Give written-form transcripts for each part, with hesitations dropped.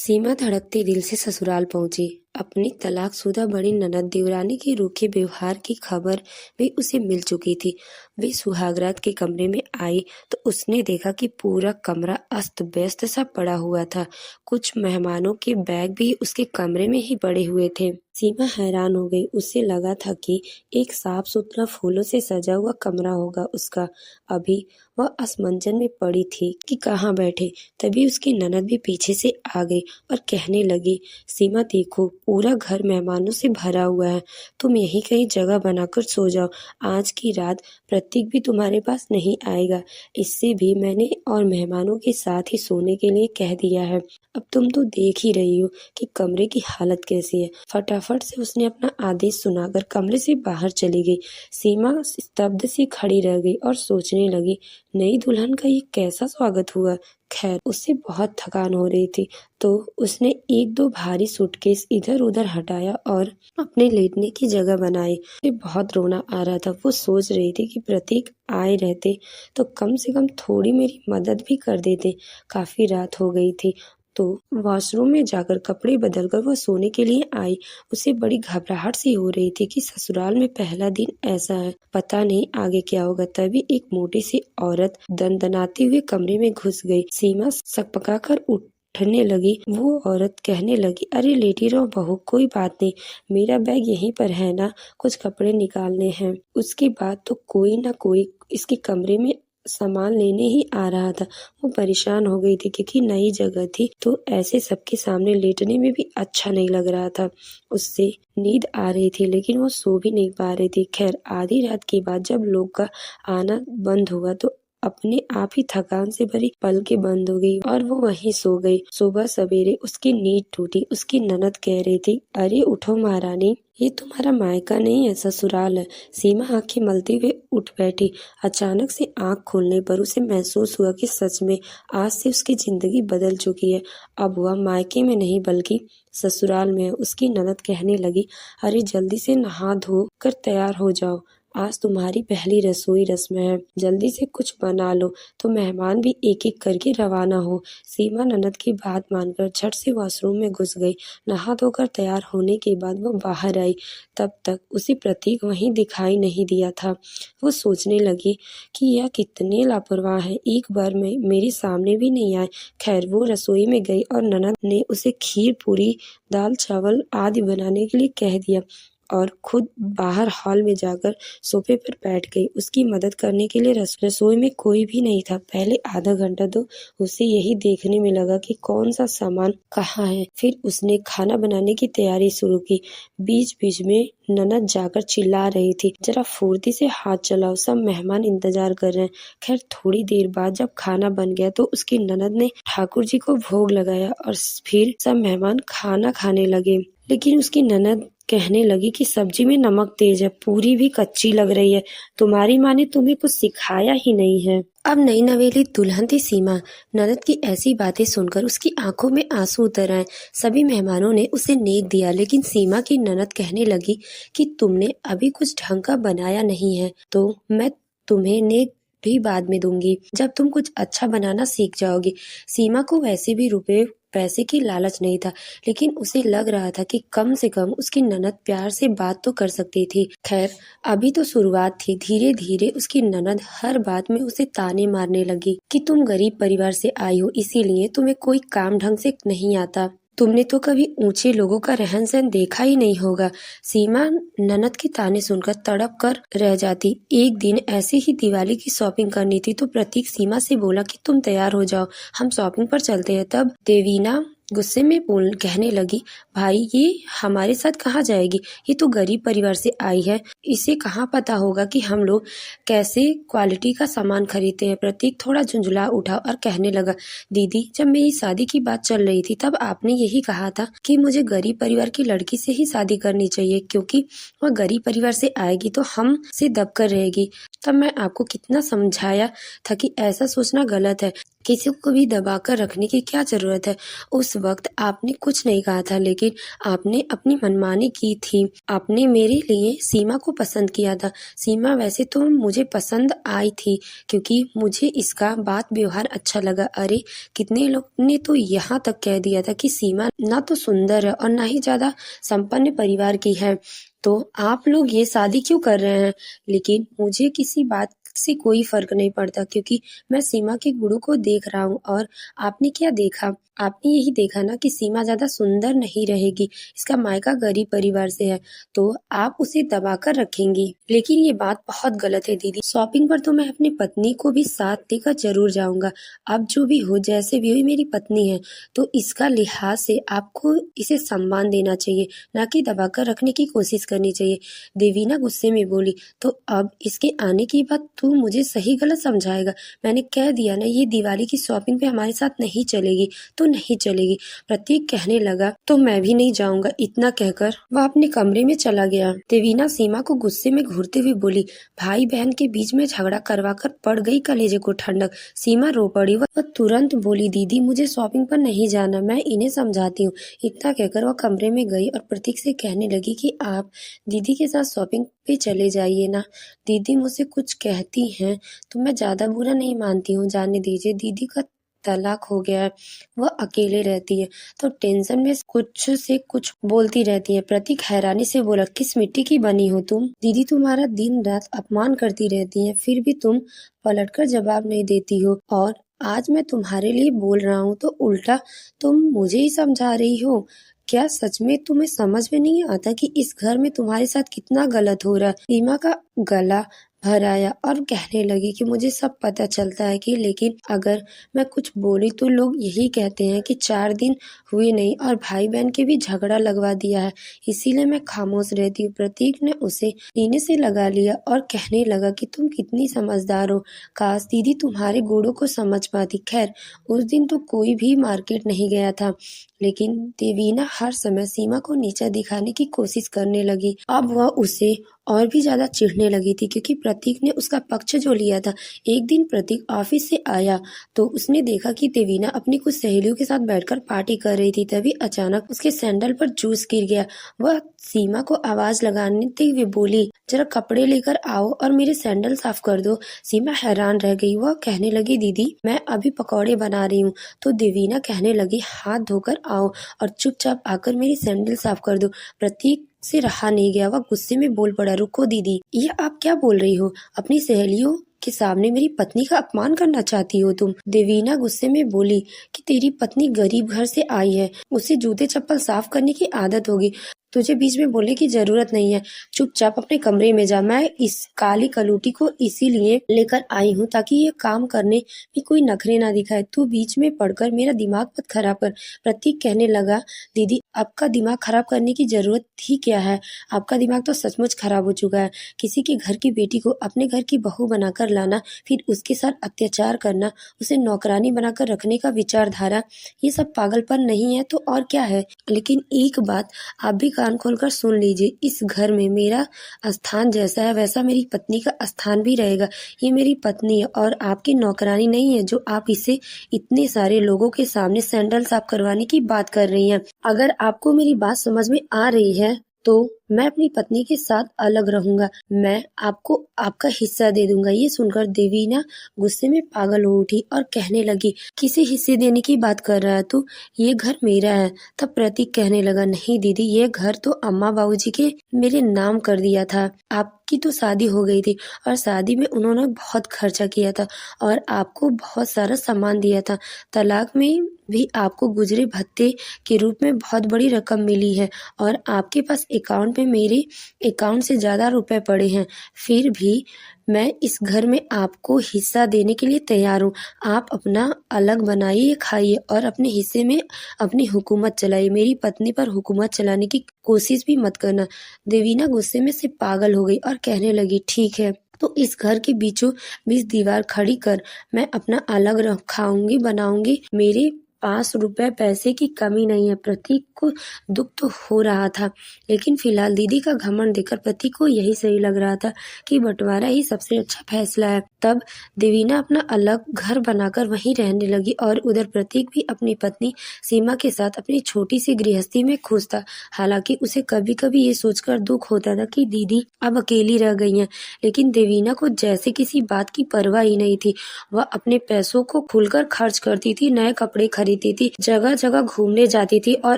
सीमा धड़कते दिल से ससुराल पहुंची। अपनी तलाकशुदा बड़ी ननद देवरानी के रूखे व्यवहार की खबर भी उसे मिल चुकी थी। वे सुहागरात के कमरे में आई तो उसने देखा कि पूरा कमरा अस्त व्यस्त सा पड़ा हुआ था। कुछ मेहमानों के बैग भी उसके कमरे में ही पड़े हुए थे। सीमा हैरान हो गई। उसे लगा था कि एक साफ सुथरा फूलों से सजा हुआ कमरा होगा उसका। अभी वह असमंजस में पड़ी थी कि कहाँ बैठे। तभी उसकी ननद भी पीछे से आ गई और कहने लगी, सीमा देखो, पूरा घर मेहमानों से भरा हुआ है। तुम यहीं कहीं जगह बनाकर सो जाओ। आज की रात प्रतीक भी तुम्हारे पास नहीं आएगा। इससे भी मैंने और मेहमानों के साथ ही सोने के लिए कह दिया है। अब तुम तो देख ही रही हो कि कमरे की हालत कैसी है। फटाफट से उसने अपना आदेश सुनाकर कमरे से बाहर चली गई। सीमा स्तब्ध सी खड़ी रह गई और सोचने लगी, नई दुल्हन का ये कैसा स्वागत हुआ। खैर, उससे बहुत थकान हो रही थी तो उसने एक दो भारी सूटकेस इधर उधर हटाया और अपने लेटने की जगह बनाई। उसे बहुत रोना आ रहा था। वो सोच रही थी कि प्रतीक आए रहते तो कम से कम थोड़ी मेरी मदद भी कर देते। काफी रात हो गई थी तो वॉशरूम में जाकर कपड़े बदलकर वह सोने के लिए आई। उसे बड़ी घबराहट सी हो रही थी कि ससुराल में पहला दिन ऐसा है, पता नहीं आगे क्या होगा। तभी एक मोटी सी औरत दनदनाती हुए कमरे में घुस गई। सीमा सकपकाकर उठने लगी। वो औरत कहने लगी, अरे लेटी रहो बहू, कोई बात नहीं, मेरा बैग यहीं पर है ना, कुछ कपड़े निकालने हैं। उसके बाद तो कोई ना कोई इसके कमरे में सामान लेने ही आ रहा था। वो परेशान हो गई थी क्योंकि नई जगह थी तो ऐसे सबके सामने लेटने में भी अच्छा नहीं लग रहा था। उससे नींद आ रही थी लेकिन वो सो भी नहीं पा रही थी। खैर, आधी रात के बाद जब लोग का आना बंद हुआ तो अपने आप ही थकान से भरी पलकें बंद हो गई और वो वहीं सो गई। सुबह सवेरे उसकी नींद टूटी। उसकी ननद कह रही थी, अरे उठो महारानी, ये तुम्हारा मायका नहीं है, ससुराल है। सीमा आंखें मलते हुए उठ बैठी। अचानक से आंख खोलने पर उसे महसूस हुआ कि सच में आज से उसकी जिंदगी बदल चुकी है। अब वह मायके में नहीं बल्कि ससुराल में है। उसकी ननद कहने लगी, अरे जल्दी से नहा धो कर तैयार हो जाओ, आज तुम्हारी पहली रसोई रस्म है, जल्दी से कुछ बना लो तो मेहमान भी एक एक करके रवाना हो। सीमा ननद की बात मानकर झट से वॉशरूम में घुस गई। नहा धोकर तैयार होने के बाद वो बाहर आई। तब तक उसे प्रतीक वहीं दिखाई नहीं दिया था। वो सोचने लगी कि यह कितने लापरवाह है, एक बार में मेरे सामने भी नहीं आए। खैर, वो रसोई में गई और ननद ने उसे खीर पूरी दाल चावल आदि बनाने के लिए कह दिया और खुद बाहर हॉल में जाकर सोफे पर बैठ गई। उसकी मदद करने के लिए रसोई में कोई भी नहीं था। पहले आधा घंटा तो उसे यही देखने में लगा कि कौन सा सामान कहाँ है। फिर उसने खाना बनाने की तैयारी शुरू की। बीच बीच में ननद जाकर चिल्ला रही थी, जरा फुर्ती से हाथ चलाओ, सब मेहमान इंतजार कर रहे हैं। खैर, थोड़ी देर बाद जब खाना बन गया तो उसकी ननद ने ठाकुर जी को भोग लगाया और फिर सब मेहमान खाना खाने लगे। लेकिन उसकी ननद कहने लगी कि सब्जी में नमक तेज है, पूरी भी कच्ची लग रही है, तुम्हारी माँ ने तुम्हें कुछ सिखाया ही नहीं है। अब नई नवेली दुल्हन थी सीमा। ननद की ऐसी बातें सुनकर उसकी आंखों में आंसू उतर आए। सभी मेहमानों ने उसे नेक दिया लेकिन सीमा की ननद कहने लगी कि तुमने अभी कुछ ढंग का बनाया नहीं है तो मैं तुम्हें नेक भी बाद में दूंगी, जब तुम कुछ अच्छा बनाना सीख जाओगी। सीमा को वैसे भी रुपए पैसे की लालच नहीं था लेकिन उसे लग रहा था कि कम से कम उसकी ननद प्यार से बात तो कर सकती थी। खैर, अभी तो शुरुआत थी। धीरे धीरे उसकी ननद हर बात में उसे ताने मारने लगी कि तुम गरीब परिवार से आई हो, इसीलिए तुम्हें कोई काम ढंग से नहीं आता, तुमने तो कभी ऊंचे लोगों का रहन सहन देखा ही नहीं होगा। सीमा ननद के ताने सुनकर तड़प कर रह जाती। एक दिन ऐसे ही दिवाली की शॉपिंग करनी थी तो प्रतीक सीमा से बोला कि तुम तैयार हो जाओ, हम शॉपिंग पर चलते हैं। तब देवीना गुस्से में कहने लगी, भाई ये हमारे साथ कहाँ जाएगी, ये तो गरीब परिवार से आई है, इसे कहाँ पता होगा कि हम लोग कैसे क्वालिटी का सामान खरीदते हैं। प्रतीक थोड़ा झुंझला उठा और कहने लगा, दीदी, जब मेरी शादी की बात चल रही थी तब आपने यही कहा था कि मुझे गरीब परिवार की लड़की से ही शादी करनी चाहिए क्योंकि वह गरीब परिवार से आएगी तो हम से दबकर रहेगी। तब मैं आपको कितना समझाया था कि ऐसा सोचना गलत है। किसी को भी दबा कर रखने की क्या ज़रूरत है। उस वक्त आपने कुछ नहीं कहा था, लेकिन आपने अपनी मनमानी की थी। आपने मेरे लिए सीमा को पसंद किया था। सीमा वैसे तो मुझे पसंद आई थी, क्योंकि मुझे इसका बात व्यवहार अच्छा लगा। अरे, कितने लोग ने तो यहाँ तक कह दिया था कि सीमा ना तो सुंदर है और ना ही ज़्यादा संपन्न परिवार की है, तो आप लोग ये शादी क्यों कर रहे हैं। लेकिन मुझे किसी बात से कोई फर्क नहीं पड़ता, क्योंकि मैं सीमा के गुणों को देख रहा हूँ। और आपने क्या देखा? आपने यही देखा ना कि सीमा ज़्यादा सुंदर नहीं रहेगी, इसका मायका गरीब परिवार से है, तो आप उसे दबा कर रखेंगी। लेकिन ये बात बहुत गलत है दीदी। शॉपिंग पर तो मैं अपनी पत्नी को भी साथ लेकर जरूर जाऊंगा। अब जो भी हो, जैसे भी हो, मेरी पत्नी है, तो इसका लिहाज से आपको इसे सम्मान देना चाहिए, ना कि दबा कर रखने की कोशिश करनी चाहिए। देवीना गुस्से में बोली, तो अब इसके आने की बात तू मुझे सही गलत समझाएगा। मैंने कह दिया ना, ये दिवाली की शॉपिंग पे हमारे साथ नहीं चलेगी तो नहीं चलेगी। प्रतीक कहने लगा, तो मैं भी नहीं जाऊंगा। इतना कहकर वह अपने कमरे में चला गया। देवीना सीमा को गुस्से में घूरते हुए बोली, भाई बहन के बीच में झगड़ा करवाकर पड़ गई कलेजे को ठंडक। सीमा रो पड़ी। वह तुरंत बोली, दीदी मुझे शॉपिंग पर नहीं जाना, मैं इन्हें समझाती हूँ। इतना कहकर वह कमरे में गई और प्रतीक से कहने लगी कि आप दीदी के साथ शॉपिंग पे चले जाइए ना। दीदी मुझसे कुछ कहती हैं तो मैं ज्यादा बुरा नहीं मानती हूँ, जाने दीजिए। दीदी का तलाक हो गया है, वह अकेले रहती है, तो टेंशन में कुछ से कुछ बोलती रहती है। प्रतीक हैरानी से बोला, किस मिट्टी की बनी हो तुम? दीदी तुम्हारा दिन रात अपमान करती रहती है, फिर भी तुम पलटकर जवाब नहीं देती हो। और आज मैं तुम्हारे लिए बोल रहा हूँ तो उल्टा तुम मुझे ही समझा रही हो। क्या सच में तुम्हें समझ में नहीं आता कि इस घर में तुम्हारे साथ कितना गलत हो रहा है? सीमा का गला भर आया और कहने लगी कि मुझे सब पता चलता है कि, लेकिन अगर मैं कुछ बोली तो लोग यही कहते हैं कि 4 दिन हुए नहीं और भाई बहन के भी झगड़ा लगवा दिया है, इसीलिए मैं खामोश रहती हूँ। प्रतीक ने उसे सीने से लगा लिया और कहने लगा कि तुम कितनी समझदार हो, काश दीदी तुम्हारे गुणों को समझ पाती। खैर, उस दिन तो कोई भी मार्केट नहीं गया था, लेकिन देवीना हर समय सीमा को नीचा दिखाने की कोशिश करने लगी। अब वह उसे और भी ज्यादा चिढ़ने लगी थी, क्योंकि प्रतीक ने उसका पक्ष जो लिया था। एक दिन प्रतीक ऑफिस से आया तो उसने देखा कि देवीना अपनी कुछ सहेलियों के साथ बैठकर पार्टी कर रही थी। तभी अचानक उसके सैंडल पर जूस गिर गया। वह सीमा को आवाज लगाते हुए बोली, जरा कपड़े लेकर आओ और मेरे सैंडल साफ कर दो। सीमा हैरान रह गई। वह कहने लगी, दीदी मैं अभी पकौड़े बना रही हूँ। तो देवीना कहने लगी, हाथ धोकर आओ और चुपचाप आकर मेरी सैंडल साफ कर दो। प्रतीक से रहा नहीं गया, वह गुस्से में बोल पड़ा, रुको दीदी, ये आप क्या बोल रही हो? अपनी सहेलियों के सामने मेरी पत्नी का अपमान करना चाहती हो तुम? देवीना गुस्से में बोली कि तेरी पत्नी गरीब घर से आई है, उसे जूते चप्पल साफ करने की आदत होगी, तुझे बीच में बोलने की जरूरत नहीं है। चुपचाप अपने कमरे में जा। मैं इस काली कलूटी को इसीलिए लेकर आई हूँ ताकि ये काम करने में कोई नखरे ना दिखाए। तू बीच में पड़कर मेरा दिमाग मत खराब कर। प्रतीक कहने लगा, दीदी आपका दिमाग खराब करने की जरूरत ही क्या है? आपका दिमाग तो सचमुच खराब हो चुका है। किसी के घर की बेटी को अपने घर की बहू बनाकर लाना, फिर उसके साथ अत्याचार करना, उसे नौकरानी बनाकर रखने का विचारधारा, ये सब पागलपन नहीं है तो और क्या है? लेकिन एक बात आप भी कान खोलकर सुन लीजिए, इस घर में मेरा स्थान जैसा है वैसा मेरी पत्नी का स्थान भी रहेगा। ये मेरी पत्नी है और आपकी नौकरानी नहीं है, जो आप इसे इतने सारे लोगों के सामने सैंडल साफ करवाने की बात कर रही हैं। अगर आपको मेरी बात समझ में आ रही है तो मैं अपनी पत्नी के साथ अलग रहूंगा। मैं आपको आपका हिस्सा दे दूंगा। ये सुनकर देवीना गुस्से में पागल हो उठी और कहने लगी, किसी हिस्से देने की बात कर रहा है तू? ये घर मेरा है। तब प्रतीक कहने लगा, नहीं दीदी, ये घर तो अम्मा बाबूजी के मेरे नाम कर दिया था। आपकी तो शादी हो गई थी और शादी में उन्होंने बहुत खर्चा किया था और आपको बहुत सारा सामान दिया था। तलाक में भी आपको गुजरे भत्ते के रूप में बहुत बड़ी रकम मिली है और आपके पास अकाउंट में मेरे अकाउंट से ज्यादा रुपए पड़े हैं। फिर भी मैं इस घर में आपको हिस्सा देने के लिए तैयार हूँ। आप अपना अलग बनाइए, खाइए और अपने हिस्से में अपनी हुकूमत चलाइए। मेरी पत्नी पर हुकूमत चलाने की कोशिश भी मत करना। देवीना गुस्से में से पागल हो गई और कहने लगी, ठीक है, तो इस घर के बीचों बीच दीवार खड़ी कर मैं अपना अलग खाऊंगी बनाऊंगी। मेरे 5 रुपए पैसे की कमी नहीं है। प्रतीक को दुख तो हो रहा था, लेकिन फिलहाल दीदी का घमंड देखकर प्रतीक को यही सही लग रहा था कि बंटवारा ही सबसे अच्छा फैसला है। तब देवीना अपना अलग घर बनाकर वहीं रहने लगी और उधर प्रतीक भी अपनी पत्नी सीमा के साथ अपनी छोटी सी गृहस्थी में खुश था। हालांकि उसे कभी कभी ये सोचकर दुख होता था कि दीदी अब अकेली रह गई हैं, लेकिन देवीना को जैसे किसी बात की परवाह ही नहीं थी। वह अपने पैसों को खुलकर खर्च करती थी, नए कपड़े खरीदती थी, जगह जगह घूमने जाती थी और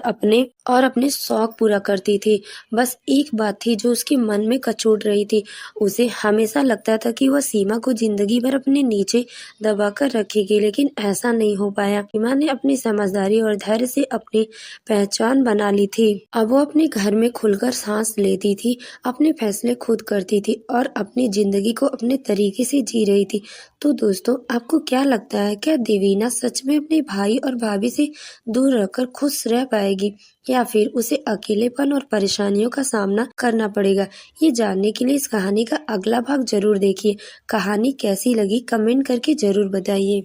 अपने शौक पूरा करती थी। बस एक बात थी जो उसके मन में कचोट रही थी। उसे हमेशा लगता था कि वह सीमा को जिंदगी भर अपने नीचे दबाकर रखेगी, लेकिन ऐसा नहीं हो पाया। सीमा ने अपनी समझदारी और धैर्य से अपनी पहचान बना ली थी। अब वो अपने घर में खुलकर सांस लेती थी, अपने फैसले खुद करती थी और अपनी जिंदगी को अपने तरीके से जी रही थी। तो दोस्तों, आपको क्या लगता है, क्या देवीना सच में अपने भाई और भाभी से दूर रहकर खुश रह पाएगी या फिर उसे अकेलेपन और परेशानियों का सामना करना पड़ेगा? ये जानने के लिए इस कहानी का अगला भाग जरूर देखिए। कहानी कैसी लगी कमेंट करके जरूर बताइए।